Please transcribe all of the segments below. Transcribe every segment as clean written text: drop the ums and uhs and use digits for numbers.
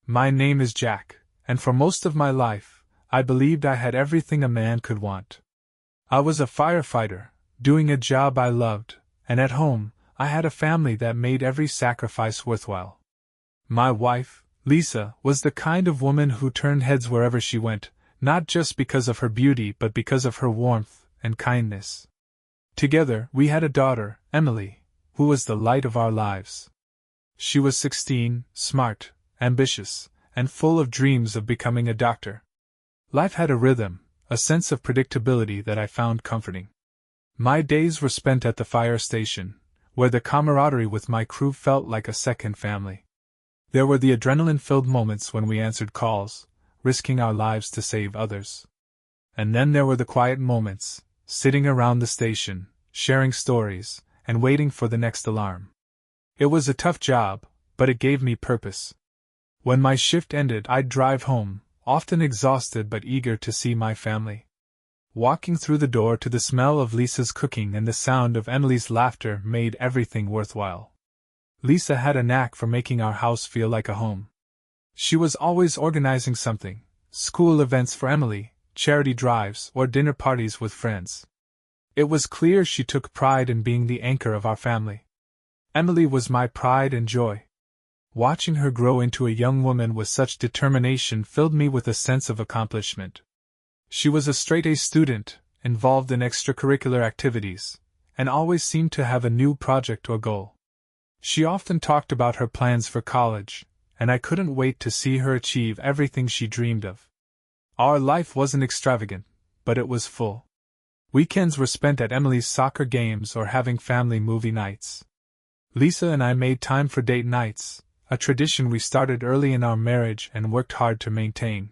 My name is Jack, and for most of my life, I believed I had everything a man could want. I was a firefighter, doing a job I loved, and at home, I had a family that made every sacrifice worthwhile. My wife, Lisa, was the kind of woman who turned heads wherever she went, not just because of her beauty but because of her warmth and kindness. Together, we had a daughter, Emily, who was the light of our lives. She was 16, smart, ambitious, and full of dreams of becoming a doctor. Life had a rhythm, a sense of predictability that I found comforting. My days were spent at the fire station, where the camaraderie with my crew felt like a second family. There were the adrenaline-filled moments when we answered calls, risking our lives to save others. And then there were the quiet moments, sitting around the station, sharing stories, and waiting for the next alarm. It was a tough job, but it gave me purpose. When my shift ended, I'd drive home, often exhausted but eager to see my family. Walking through the door to the smell of Lisa's cooking and the sound of Emily's laughter made everything worthwhile. Lisa had a knack for making our house feel like a home. She was always organizing something, school events for Emily, charity drives, or dinner parties with friends. It was clear she took pride in being the anchor of our family. Emily was my pride and joy. Watching her grow into a young woman with such determination filled me with a sense of accomplishment. She was a straight-A student, involved in extracurricular activities, and always seemed to have a new project or goal. She often talked about her plans for college, and I couldn't wait to see her achieve everything she dreamed of. Our life wasn't extravagant, but it was full. Weekends were spent at Emily's soccer games or having family movie nights. Lisa and I made time for date nights, a tradition we started early in our marriage and worked hard to maintain.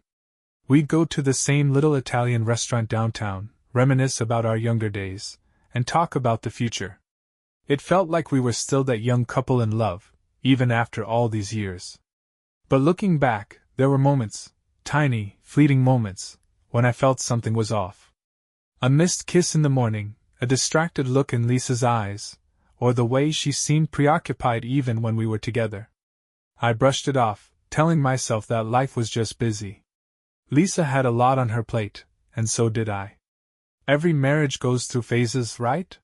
We'd go to the same little Italian restaurant downtown, reminisce about our younger days, and talk about the future. It felt like we were still that young couple in love, even after all these years. But looking back, there were moments, tiny, fleeting moments, when I felt something was off. A missed kiss in the morning, a distracted look in Lisa's eyes, or the way she seemed preoccupied even when we were together. I brushed it off, telling myself that life was just busy. Lisa had a lot on her plate, and so did I. Every marriage goes through phases, right?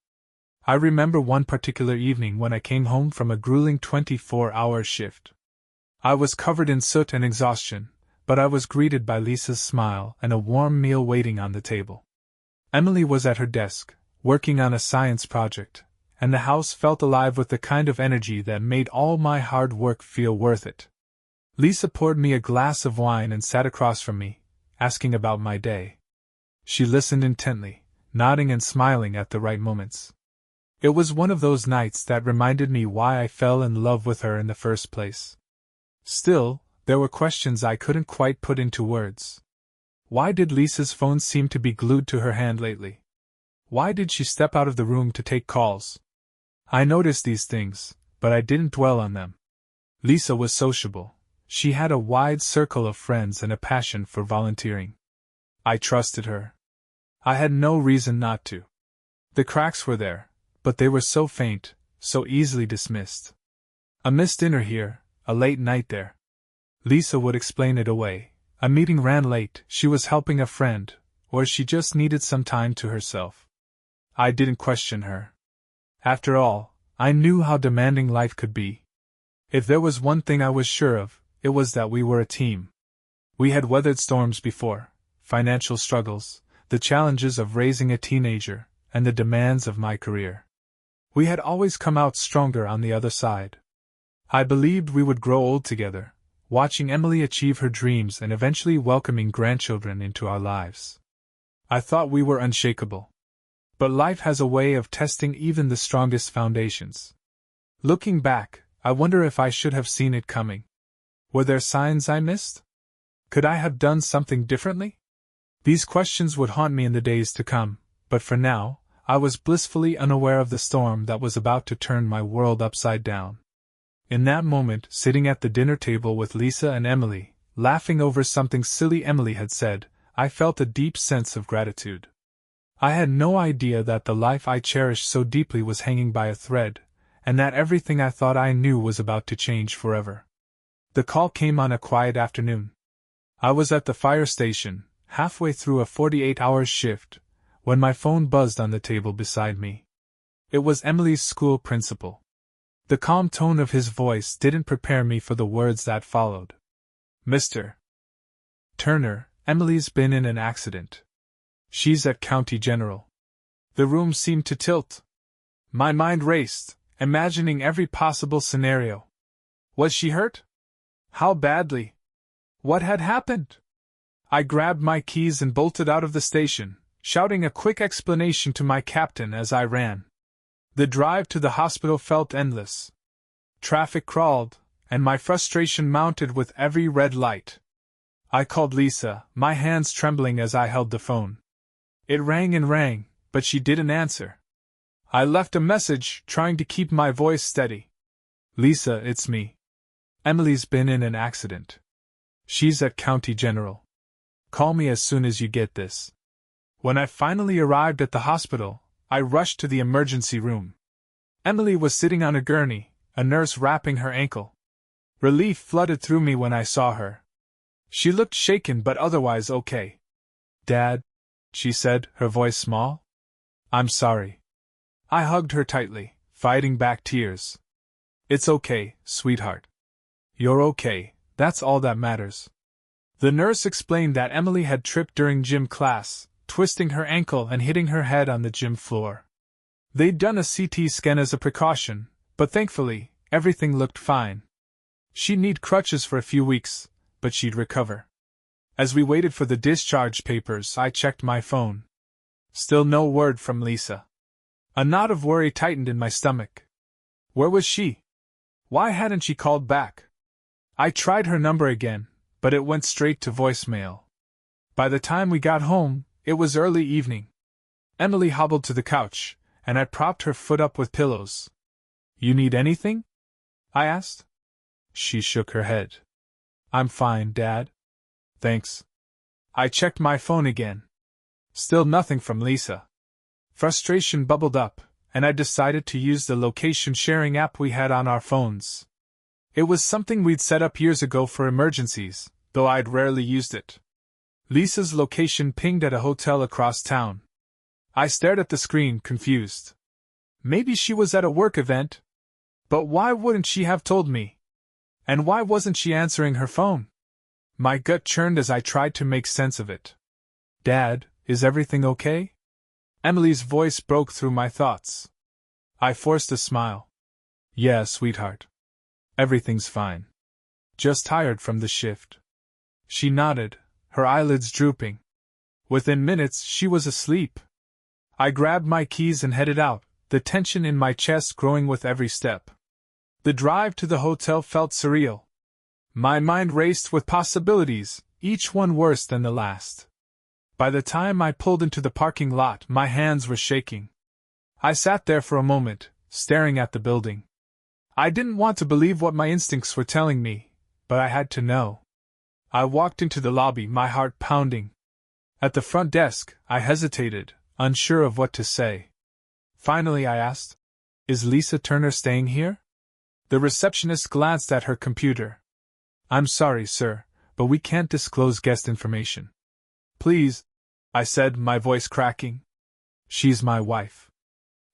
I remember one particular evening when I came home from a grueling 24-hour shift. I was covered in soot and exhaustion, but I was greeted by Lisa's smile and a warm meal waiting on the table. Emily was at her desk, working on a science project, and the house felt alive with the kind of energy that made all my hard work feel worth it. Lisa poured me a glass of wine and sat across from me, asking about my day. She listened intently, nodding and smiling at the right moments. It was one of those nights that reminded me why I fell in love with her in the first place. Still, there were questions I couldn't quite put into words. Why did Lisa's phone seem to be glued to her hand lately? Why did she step out of the room to take calls? I noticed these things, but I didn't dwell on them. Lisa was sociable. She had a wide circle of friends and a passion for volunteering. I trusted her. I had no reason not to. The cracks were there, but they were so faint, so easily dismissed. A missed dinner here, a late night there. Lisa would explain it away. A meeting ran late, she was helping a friend, or she just needed some time to herself. I didn't question her. After all, I knew how demanding life could be. If there was one thing I was sure of, it was that we were a team. We had weathered storms before, financial struggles, the challenges of raising a teenager, and the demands of my career. We had always come out stronger on the other side. I believed we would grow old together, watching Emily achieve her dreams and eventually welcoming grandchildren into our lives. I thought we were unshakable. But life has a way of testing even the strongest foundations. Looking back, I wonder if I should have seen it coming. Were there signs I missed? Could I have done something differently? These questions would haunt me in the days to come, but for now, I was blissfully unaware of the storm that was about to turn my world upside down. In that moment, sitting at the dinner table with Lisa and Emily, laughing over something silly Emily had said, I felt a deep sense of gratitude. I had no idea that the life I cherished so deeply was hanging by a thread, and that everything I thought I knew was about to change forever. The call came on a quiet afternoon. I was at the fire station, halfway through a 48-hour shift, when my phone buzzed on the table beside me. It was Emily's school principal. The calm tone of his voice didn't prepare me for the words that followed. "Mr. Turner, Emily's been in an accident. She's at County General." The room seemed to tilt. My mind raced, imagining every possible scenario. Was she hurt? How badly? What had happened? I grabbed my keys and bolted out of the station, shouting a quick explanation to my captain as I ran. The drive to the hospital felt endless. Traffic crawled, and my frustration mounted with every red light. I called Lisa, my hands trembling as I held the phone. It rang and rang, but she didn't answer. I left a message, trying to keep my voice steady. "Lisa, it's me. Emily's been in an accident. She's at County General. Call me as soon as you get this." When I finally arrived at the hospital, I rushed to the emergency room. Emily was sitting on a gurney, a nurse wrapping her ankle. Relief flooded through me when I saw her. She looked shaken but otherwise okay. "Dad," she said, her voice small. "I'm sorry." I hugged her tightly, fighting back tears. "It's okay, sweetheart. You're okay, that's all that matters." The nurse explained that Emily had tripped during gym class, twisting her ankle and hitting her head on the gym floor. They'd done a CT scan as a precaution, but thankfully, everything looked fine. She'd need crutches for a few weeks, but she'd recover. As we waited for the discharge papers, I checked my phone. Still no word from Lisa. A knot of worry tightened in my stomach. Where was she? Why hadn't she called back? I tried her number again, but it went straight to voicemail. By the time we got home, it was early evening. Emily hobbled to the couch, and I propped her foot up with pillows. "You need anything?" I asked. She shook her head. "I'm fine, Dad. Thanks." I checked my phone again. Still nothing from Lisa. Frustration bubbled up, and I decided to use the location sharing app we had on our phones. It was something we'd set up years ago for emergencies, though I'd rarely used it. Lisa's location pinged at a hotel across town. I stared at the screen, confused. Maybe she was at a work event? But why wouldn't she have told me? And why wasn't she answering her phone? My gut churned as I tried to make sense of it. "Dad, is everything okay?" Emily's voice broke through my thoughts. I forced a smile. "Yeah, sweetheart. Everything's fine. Just tired from the shift." She nodded, her eyelids drooping. Within minutes, she was asleep. I grabbed my keys and headed out, the tension in my chest growing with every step. The drive to the hotel felt surreal. My mind raced with possibilities, each one worse than the last. By the time I pulled into the parking lot, my hands were shaking. I sat there for a moment, staring at the building. I didn't want to believe what my instincts were telling me, but I had to know. I walked into the lobby, my heart pounding. At the front desk, I hesitated, unsure of what to say. Finally I asked, "Is Lisa Turner staying here?" The receptionist glanced at her computer. "I'm sorry, sir, but we can't disclose guest information." "Please," I said, my voice cracking. "She's my wife.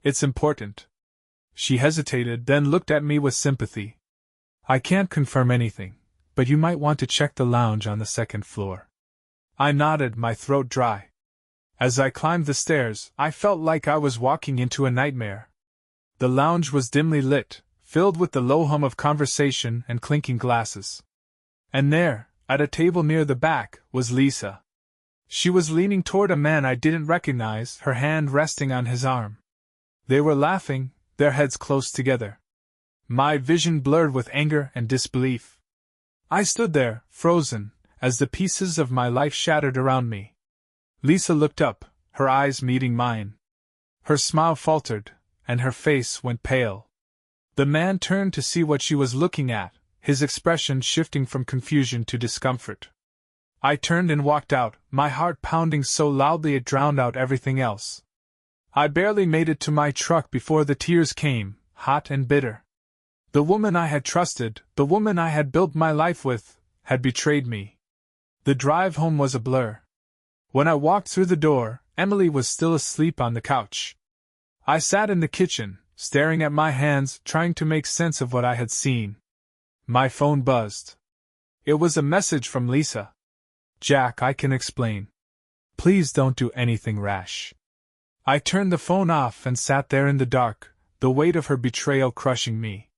It's important." She hesitated, then looked at me with sympathy. "I can't confirm anything, but you might want to check the lounge on the second floor." I nodded, my throat dry. As I climbed the stairs, I felt like I was walking into a nightmare. The lounge was dimly lit, filled with the low hum of conversation and clinking glasses. And there, at a table near the back, was Lisa. She was leaning toward a man I didn't recognize, her hand resting on his arm. They were laughing, their heads close together. My vision blurred with anger and disbelief. I stood there, frozen, as the pieces of my life shattered around me. Lisa looked up, her eyes meeting mine. Her smile faltered, and her face went pale. The man turned to see what she was looking at, his expression shifting from confusion to discomfort. I turned and walked out, my heart pounding so loudly it drowned out everything else. I barely made it to my truck before the tears came, hot and bitter. The woman I had trusted, the woman I had built my life with, had betrayed me. The drive home was a blur. When I walked through the door, Emily was still asleep on the couch. I sat in the kitchen, staring at my hands, trying to make sense of what I had seen. My phone buzzed. It was a message from Lisa. "Jack, I can explain. Please don't do anything rash." I turned the phone off and sat there in the dark, the weight of her betrayal crushing me.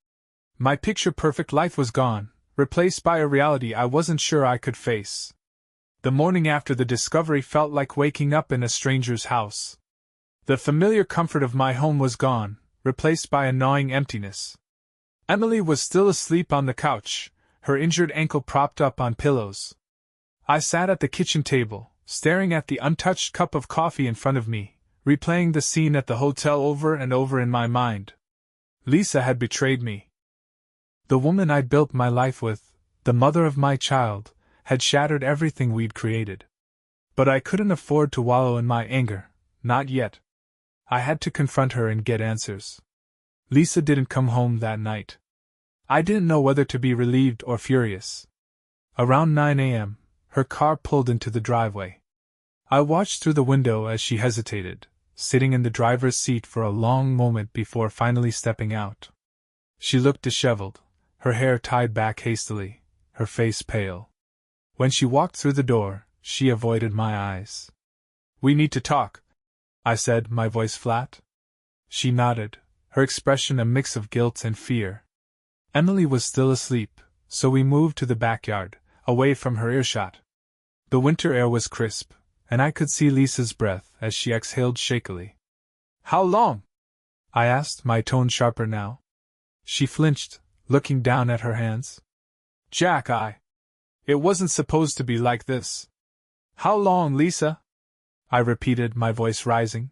My picture-perfect life was gone, replaced by a reality I wasn't sure I could face. The morning after the discovery felt like waking up in a stranger's house. The familiar comfort of my home was gone, replaced by a gnawing emptiness. Emily was still asleep on the couch, her injured ankle propped up on pillows. I sat at the kitchen table, staring at the untouched cup of coffee in front of me, replaying the scene at the hotel over and over in my mind. Lisa had betrayed me. The woman I'd built my life with, the mother of my child, had shattered everything we'd created. But I couldn't afford to wallow in my anger, not yet. I had to confront her and get answers. Lisa didn't come home that night. I didn't know whether to be relieved or furious. Around 9 a.m., her car pulled into the driveway. I watched through the window as she hesitated, sitting in the driver's seat for a long moment before finally stepping out. She looked disheveled, her hair tied back hastily, her face pale. When she walked through the door, she avoided my eyes. "We need to talk," I said, my voice flat. She nodded, her expression a mix of guilt and fear. Emily was still asleep, so we moved to the backyard, away from her earshot. The winter air was crisp, and I could see Lisa's breath as she exhaled shakily. "How long?" I asked, my tone sharper now. She flinched, looking down at her hands. "Jack, it wasn't supposed to be like this." "How long, Lisa?" I repeated, my voice rising.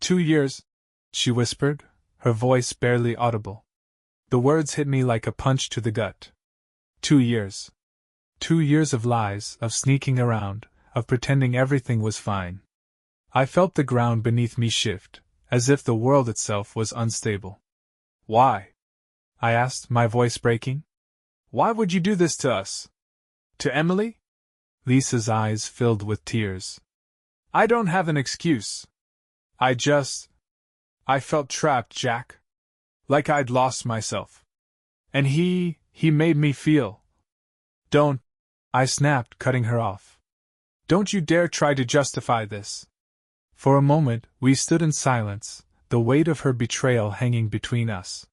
2 years, she whispered, her voice barely audible. The words hit me like a punch to the gut. 2 years. 2 years of lies, of sneaking around, of pretending everything was fine. I felt the ground beneath me shift, as if the world itself was unstable. "Why?" I asked, my voice breaking. "Why would you do this to us? To Emily?" Lisa's eyes filled with tears. "I don't have an excuse. I felt trapped, Jack. Like I'd lost myself. And he made me feel." "Don't," I snapped, cutting her off. "Don't you dare try to justify this." For a moment, we stood in silence, the weight of her betrayal hanging between us.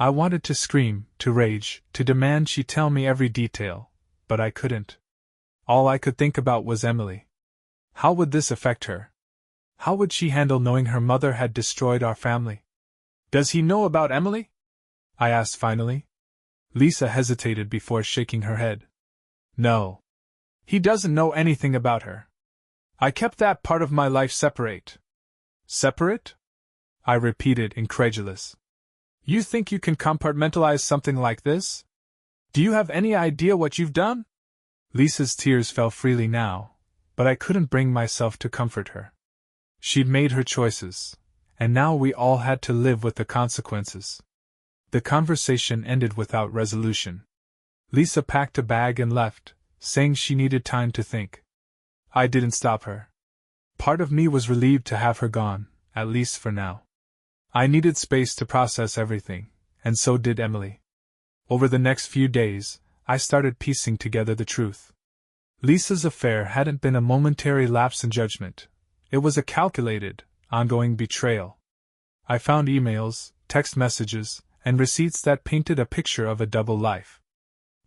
I wanted to scream, to rage, to demand she tell me every detail, but I couldn't. All I could think about was Emily. How would this affect her? How would she handle knowing her mother had destroyed our family? "Does he know about Emily?" I asked finally. Lisa hesitated before shaking her head. "No. He doesn't know anything about her. I kept that part of my life separate." "Separate?" I repeated, incredulous. "You think you can compartmentalize something like this? Do you have any idea what you've done?" Lisa's tears fell freely now, but I couldn't bring myself to comfort her. She'd made her choices, and now we all had to live with the consequences. The conversation ended without resolution. Lisa packed a bag and left, saying she needed time to think. I didn't stop her. Part of me was relieved to have her gone, at least for now. I needed space to process everything, and so did Emily. Over the next few days, I started piecing together the truth. Lisa's affair hadn't been a momentary lapse in judgment. It was a calculated, ongoing betrayal. I found emails, text messages, and receipts that painted a picture of a double life.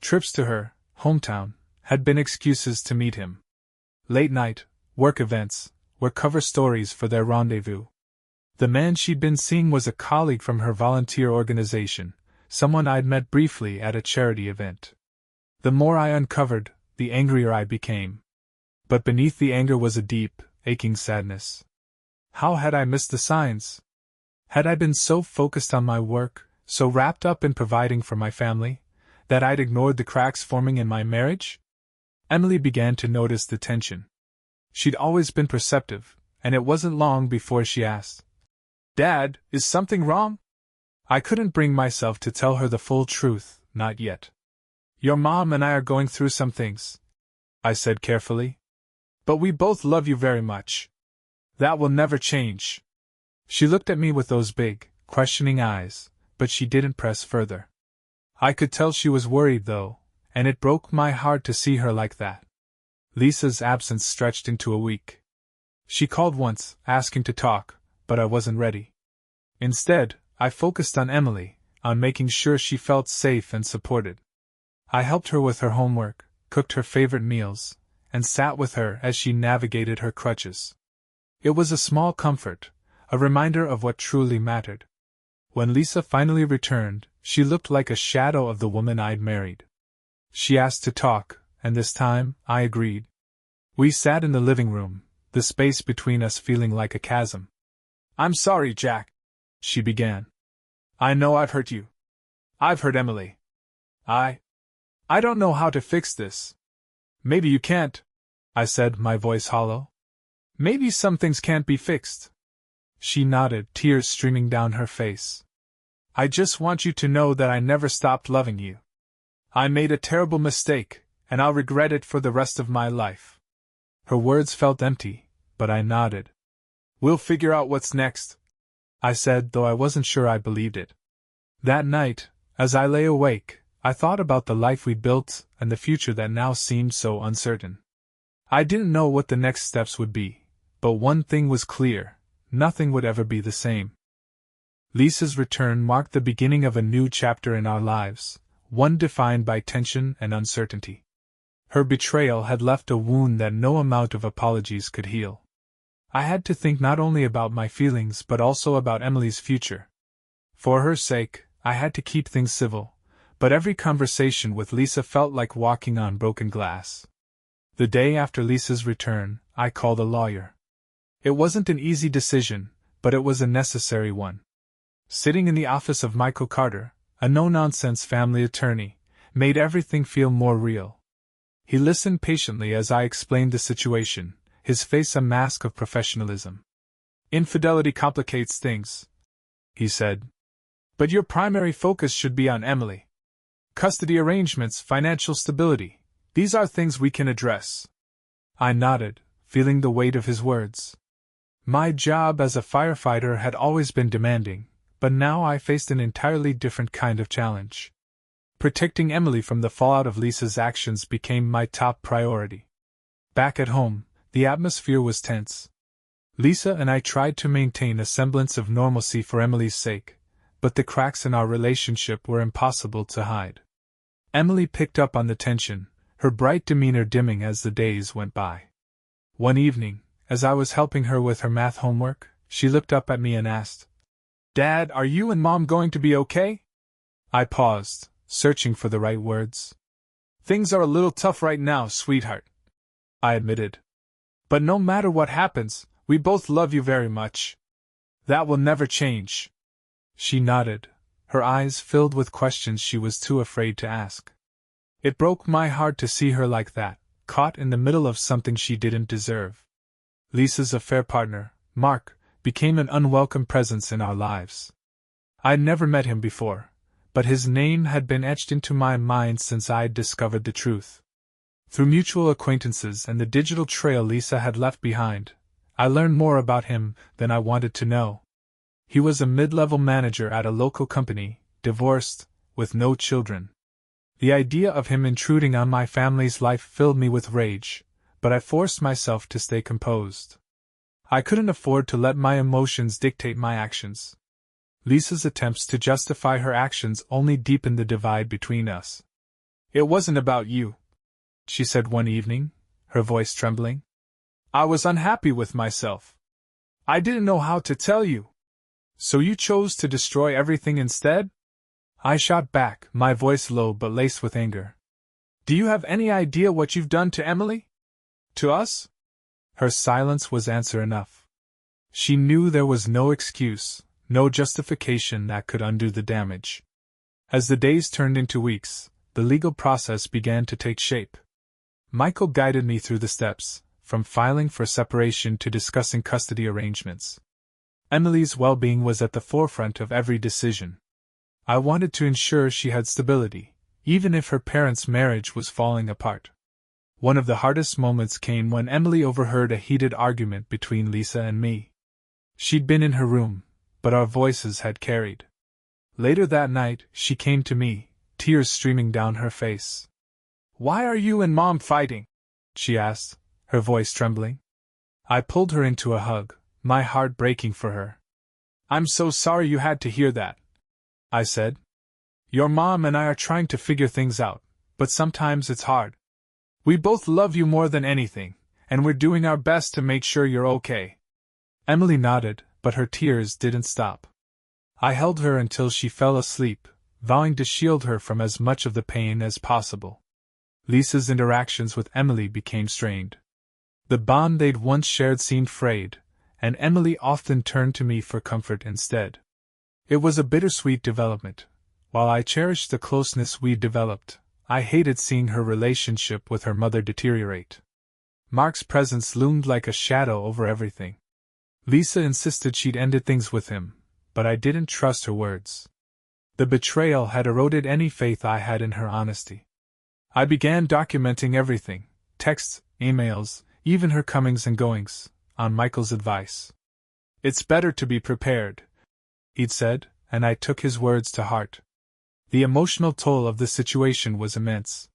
Trips to her hometown had been excuses to meet him. Late night, work events, were cover stories for their rendezvous. The man she'd been seeing was a colleague from her volunteer organization, someone I'd met briefly at a charity event. The more I uncovered, the angrier I became. But beneath the anger was a deep, aching sadness. How had I missed the signs? Had I been so focused on my work, so wrapped up in providing for my family, that I'd ignored the cracks forming in my marriage? Emily began to notice the tension. She'd always been perceptive, and it wasn't long before she asked, "Dad, is something wrong?" I couldn't bring myself to tell her the full truth, not yet. Your mom and I are going through some things, I said carefully. But we both love you very much. That will never change. She looked at me with those big, questioning eyes, but she didn't press further. I could tell she was worried though, and it broke my heart to see her like that. Lisa's absence stretched into a week. She called once, asking to talk, but I wasn't ready. Instead, I focused on Emily, on making sure she felt safe and supported. I helped her with her homework, cooked her favorite meals, and sat with her as she navigated her crutches. It was a small comfort, a reminder of what truly mattered. When Lisa finally returned, she looked like a shadow of the woman I'd married. She asked to talk, and this time, I agreed. We sat in the living room, the space between us feeling like a chasm. I'm sorry, Jack, she began. I know I've hurt you. I've hurt Emily. I don't know how to fix this. Maybe you can't, I said, my voice hollow. Maybe some things can't be fixed. She nodded, tears streaming down her face. I just want you to know that I never stopped loving you. I made a terrible mistake, and I'll regret it for the rest of my life. Her words felt empty, but I nodded. We'll figure out what's next, I said, though I wasn't sure I believed it. That night, as I lay awake, I thought about the life we'd built and the future that now seemed so uncertain. I didn't know what the next steps would be, but one thing was clear: nothing would ever be the same. Lisa's return marked the beginning of a new chapter in our lives, one defined by tension and uncertainty. Her betrayal had left a wound that no amount of apologies could heal. I had to think not only about my feelings but also about Emily's future. For her sake, I had to keep things civil, but every conversation with Lisa felt like walking on broken glass. The day after Lisa's return, I called a lawyer. It wasn't an easy decision, but it was a necessary one. Sitting in the office of Michael Carter, a no-nonsense family attorney, made everything feel more real. He listened patiently as I explained the situation, his face a mask of professionalism. Infidelity complicates things, he said. But your primary focus should be on Emily. Custody arrangements, financial stability, these are things we can address. I nodded, feeling the weight of his words. My job as a firefighter had always been demanding, but now I faced an entirely different kind of challenge. Protecting Emily from the fallout of Lisa's actions became my top priority. Back at home, the atmosphere was tense. Lisa and I tried to maintain a semblance of normalcy for Emily's sake, but the cracks in our relationship were impossible to hide. Emily picked up on the tension, her bright demeanor dimming as the days went by. One evening, as I was helping her with her math homework, she looked up at me and asked, "Dad, are you and Mom going to be okay?" I paused, searching for the right words. "Things are a little tough right now, sweetheart," I admitted. "But no matter what happens, we both love you very much. That will never change." She nodded, her eyes filled with questions she was too afraid to ask. It broke my heart to see her like that, caught in the middle of something she didn't deserve. Lisa's affair partner, Mark, became an unwelcome presence in our lives. I'd never met him before, but his name had been etched into my mind since I'd discovered the truth. Through mutual acquaintances and the digital trail Lisa had left behind, I learned more about him than I wanted to know. He was a mid-level manager at a local company, divorced, with no children. The idea of him intruding on my family's life filled me with rage, but I forced myself to stay composed. I couldn't afford to let my emotions dictate my actions. Lisa's attempts to justify her actions only deepened the divide between us. "It wasn't about you," she said one evening, her voice trembling. "I was unhappy with myself. I didn't know how to tell you. So you chose to destroy everything instead?" I shot back, my voice low but laced with anger. "Do you have any idea what you've done to Emily? To us?" Her silence was answer enough. She knew there was no excuse, no justification that could undo the damage. As the days turned into weeks, the legal process began to take shape. Michael guided me through the steps, from filing for separation to discussing custody arrangements. Emily's well-being was at the forefront of every decision. I wanted to ensure she had stability, even if her parents' marriage was falling apart. One of the hardest moments came when Emily overheard a heated argument between Lisa and me. She'd been in her room, but our voices had carried. Later that night, she came to me, tears streaming down her face. "Why are you and Mom fighting?" she asked, her voice trembling. I pulled her into a hug, my heart breaking for her. "I'm so sorry you had to hear that," I said. "Your mom and I are trying to figure things out, but sometimes it's hard. We both love you more than anything, and we're doing our best to make sure you're okay." Emily nodded, but her tears didn't stop. I held her until she fell asleep, vowing to shield her from as much of the pain as possible. Lisa's interactions with Emily became strained. The bond they'd once shared seemed frayed, and Emily often turned to me for comfort instead. It was a bittersweet development. While I cherished the closeness we'd developed, I hated seeing her relationship with her mother deteriorate. Mark's presence loomed like a shadow over everything. Lisa insisted she'd ended things with him, but I didn't trust her words. The betrayal had eroded any faith I had in her honesty. I began documenting everything, texts, emails, even her comings and goings, on Michael's advice. "It's better to be prepared," he'd said, and I took his words to heart. The emotional toll of the situation was immense.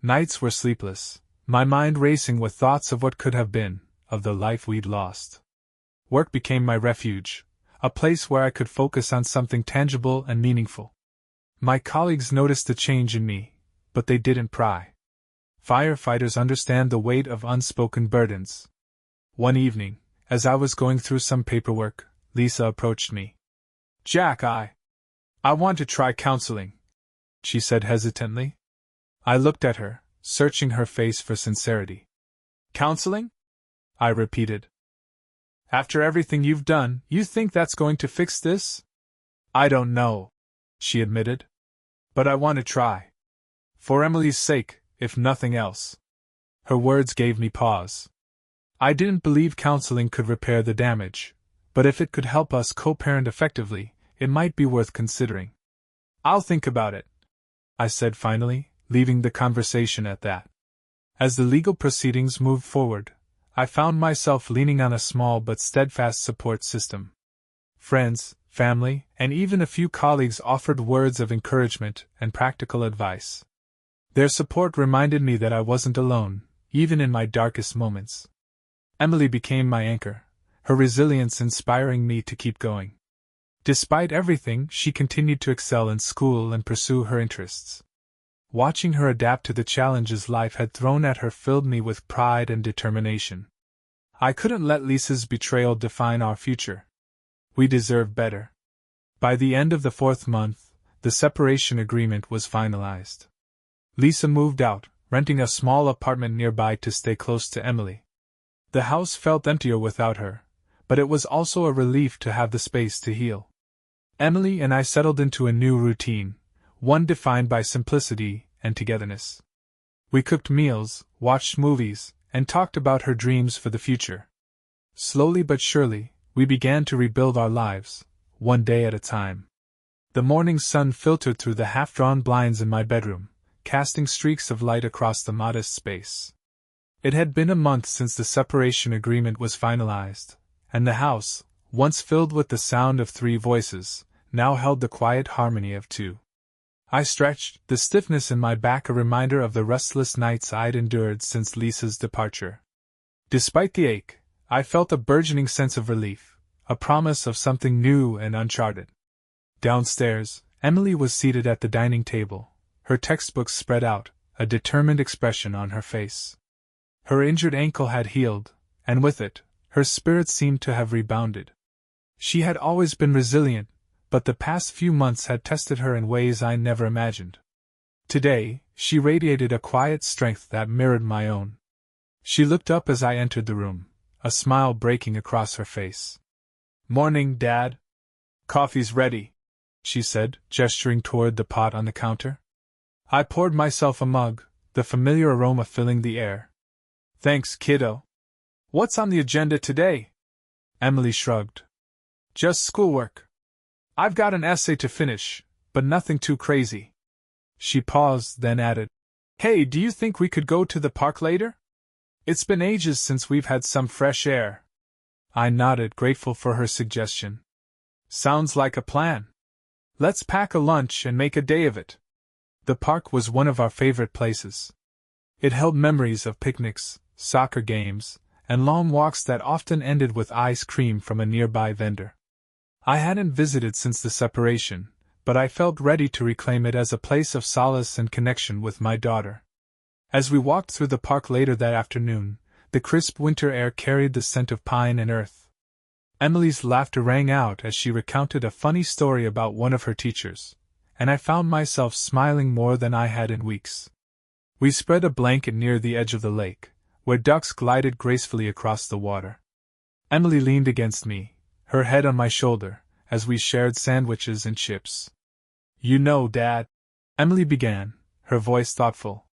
Nights were sleepless, my mind racing with thoughts of what could have been, of the life we'd lost. Work became my refuge, a place where I could focus on something tangible and meaningful. My colleagues noticed the change in me, but they didn't pry. Firefighters understand the weight of unspoken burdens. One evening, as I was going through some paperwork, Lisa approached me. "Jack, I want to try counseling," she said hesitantly. I looked at her, searching her face for sincerity. "Counseling?" I repeated. "After everything you've done, you think that's going to fix this?" "I don't know," she admitted. "But I want to try. For Emily's sake, if nothing else." Her words gave me pause. I didn't believe counseling could repair the damage, but if it could help us co-parent effectively, it might be worth considering. "I'll think about it," I said finally, leaving the conversation at that. As the legal proceedings moved forward, I found myself leaning on a small but steadfast support system. Friends, family, and even a few colleagues offered words of encouragement and practical advice. Their support reminded me that I wasn't alone, even in my darkest moments. Emily became my anchor, her resilience inspiring me to keep going. Despite everything, she continued to excel in school and pursue her interests. Watching her adapt to the challenges life had thrown at her filled me with pride and determination. I couldn't let Lisa's betrayal define our future. We deserved better. By the end of the 4th month, the separation agreement was finalized. Lisa moved out, renting a small apartment nearby to stay close to Emily. The house felt emptier without her, but it was also a relief to have the space to heal. Emily and I settled into a new routine, one defined by simplicity and togetherness. We cooked meals, watched movies, and talked about her dreams for the future. Slowly but surely, we began to rebuild our lives, one day at a time. The morning sun filtered through the half-drawn blinds in my bedroom, casting streaks of light across the modest space. It had been a month since the separation agreement was finalized, and the house, once filled with the sound of 3 voices, now held the quiet harmony of 2. I stretched, the stiffness in my back a reminder of the restless nights I'd endured since Lisa's departure. Despite the ache, I felt a burgeoning sense of relief, a promise of something new and uncharted. Downstairs, Emily was seated at the dining table, her textbooks spread out, a determined expression on her face. Her injured ankle had healed, and with it, her spirit seemed to have rebounded. She had always been resilient, but the past few months had tested her in ways I never imagined. Today, she radiated a quiet strength that mirrored my own. She looked up as I entered the room, a smile breaking across her face. "Morning, Dad. Coffee's ready," she said, gesturing toward the pot on the counter. I poured myself a mug, the familiar aroma filling the air. "Thanks, kiddo. What's on the agenda today?" Emily shrugged. "Just schoolwork. I've got an essay to finish, but nothing too crazy. She paused, then added, "Hey, do you think we could go to the park later? It's been ages since we've had some fresh air." I nodded, grateful for her suggestion. "Sounds like a plan. Let's pack a lunch and make a day of it." The park was one of our favorite places. It held memories of picnics, soccer games, and long walks that often ended with ice cream from a nearby vendor. I hadn't visited since the separation, but I felt ready to reclaim it as a place of solace and connection with my daughter. As we walked through the park later that afternoon, the crisp winter air carried the scent of pine and earth. Emily's laughter rang out as she recounted a funny story about one of her teachers, and I found myself smiling more than I had in weeks. We spread a blanket near the edge of the lake, where ducks glided gracefully across the water. Emily leaned against me, her head on my shoulder, as we shared sandwiches and chips. "You know, Dad," Emily began, her voice thoughtful,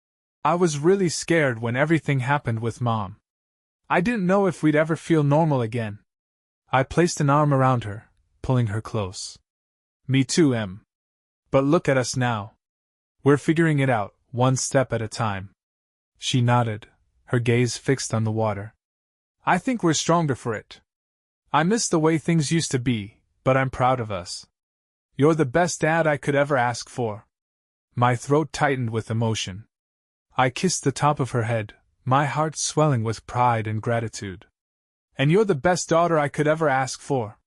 "I was really scared when everything happened with Mom. I didn't know if we'd ever feel normal again." I placed an arm around her, pulling her close. "Me too, Em. But look at us now. We're figuring it out, one step at a time." She nodded, her gaze fixed on the water. "I think we're stronger for it. I miss the way things used to be, but I'm proud of us. You're the best dad I could ever ask for." My throat tightened with emotion. I kissed the top of her head, my heart swelling with pride and gratitude. "And you're the best daughter I could ever ask for.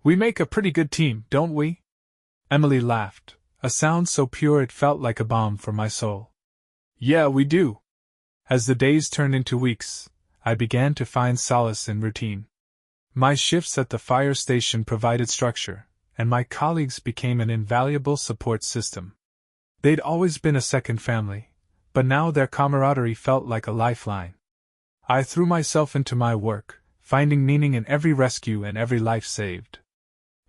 We make a pretty good team, don't we?" Emily laughed, a sound so pure it felt like a balm for my soul. "Yeah, we do." As the days turned into weeks, I began to find solace in routine. My shifts at the fire station provided structure, and my colleagues became an invaluable support system. They'd always been a second family, but now their camaraderie felt like a lifeline. I threw myself into my work, finding meaning in every rescue and every life saved.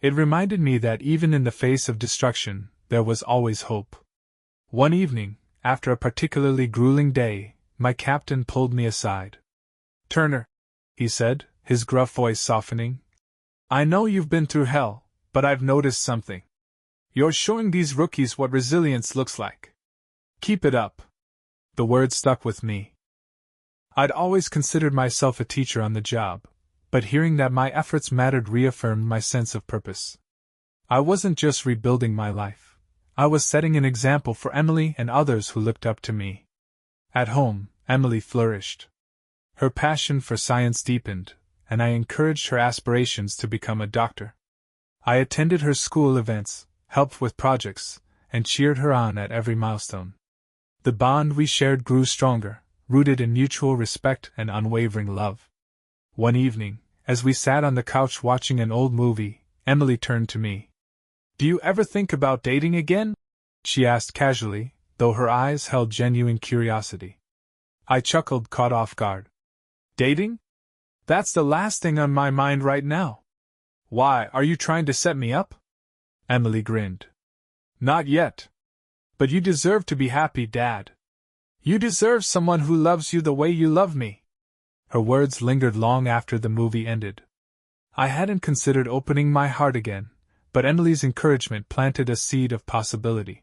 It reminded me that even in the face of destruction, there was always hope. One evening, after a particularly grueling day, my captain pulled me aside. "Turner," he said, his gruff voice softening, "I know you've been through hell, but I've noticed something. You're showing these rookies what resilience looks like. Keep it up." The word stuck with me. I'd always considered myself a teacher on the job, but hearing that my efforts mattered reaffirmed my sense of purpose. I wasn't just rebuilding my life. I was setting an example for Emily and others who looked up to me. At home, Emily flourished. Her passion for science deepened, and I encouraged her aspirations to become a doctor. I attended her school events, helped with projects, and cheered her on at every milestone. The bond we shared grew stronger, rooted in mutual respect and unwavering love. One evening, as we sat on the couch watching an old movie, Emily turned to me. "Do you ever think about dating again?" she asked casually, though her eyes held genuine curiosity. I chuckled, caught off guard. "Dating? That's the last thing on my mind right now. Why, are you trying to set me up?" Emily grinned. "Not yet. But you deserve to be happy, Dad. You deserve someone who loves you the way you love me." Her words lingered long after the movie ended. I hadn't considered opening my heart again, but Emily's encouragement planted a seed of possibility.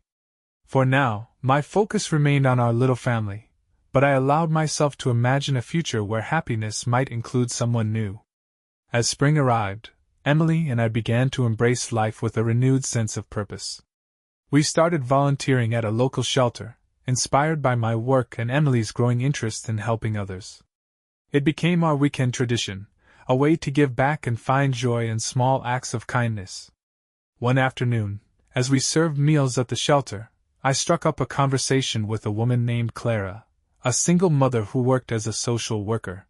For now, my focus remained on our little family, but I allowed myself to imagine a future where happiness might include someone new. As spring arrived, Emily and I began to embrace life with a renewed sense of purpose. We started volunteering at a local shelter, inspired by my work and Emily's growing interest in helping others. It became our weekend tradition, a way to give back and find joy in small acts of kindness. One afternoon, as we served meals at the shelter, I struck up a conversation with a woman named Clara, a single mother who worked as a social worker.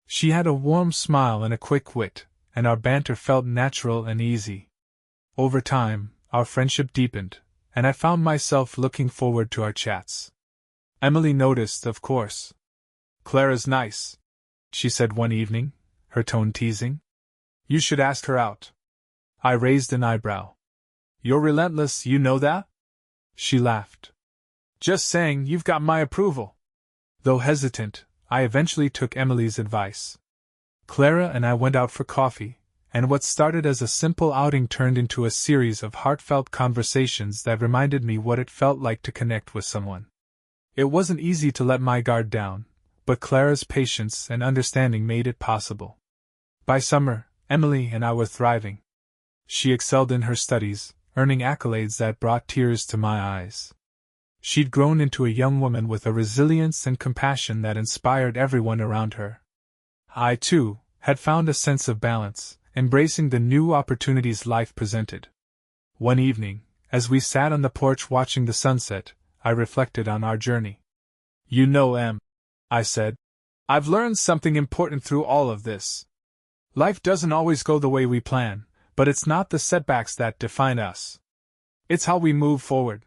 She had a warm smile and a quick wit, and our banter felt natural and easy. Over time, our friendship deepened, and I found myself looking forward to our chats. Emily noticed, of course. "Clara's nice," she said one evening, her tone teasing. "You should ask her out." I raised an eyebrow. "You're relentless, you know that?" She laughed. "Just saying, you've got my approval." Though hesitant, I eventually took Emily's advice. Clara and I went out for coffee, and what started as a simple outing turned into a series of heartfelt conversations that reminded me what it felt like to connect with someone. It wasn't easy to let my guard down, but Clara's patience and understanding made it possible. By summer, Emily and I were thriving. She excelled in her studies, earning accolades that brought tears to my eyes. She'd grown into a young woman with a resilience and compassion that inspired everyone around her. I, too, had found a sense of balance, embracing the new opportunities life presented. One evening, as we sat on the porch watching the sunset, I reflected on our journey. "You know, Em," I said, "I've learned something important through all of this. Life doesn't always go the way we plan, but it's not the setbacks that define us. It's how we move forward."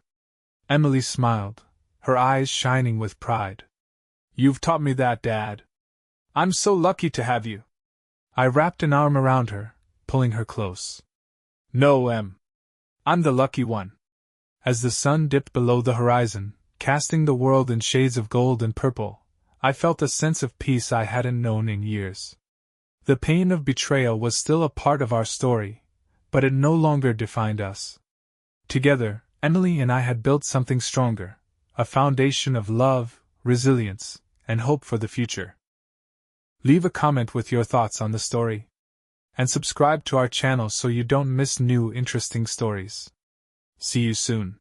Emily smiled, her eyes shining with pride. "You've taught me that, Dad. I'm so lucky to have you." I wrapped an arm around her, pulling her close. "No, Em. I'm the lucky one." As the sun dipped below the horizon, casting the world in shades of gold and purple, I felt a sense of peace I hadn't known in years. The pain of betrayal was still a part of our story, but it no longer defined us. Together, Emily and I had built something stronger, a foundation of love, resilience, and hope for the future. Leave a comment with your thoughts on the story. And subscribe to our channel so you don't miss new interesting stories. See you soon.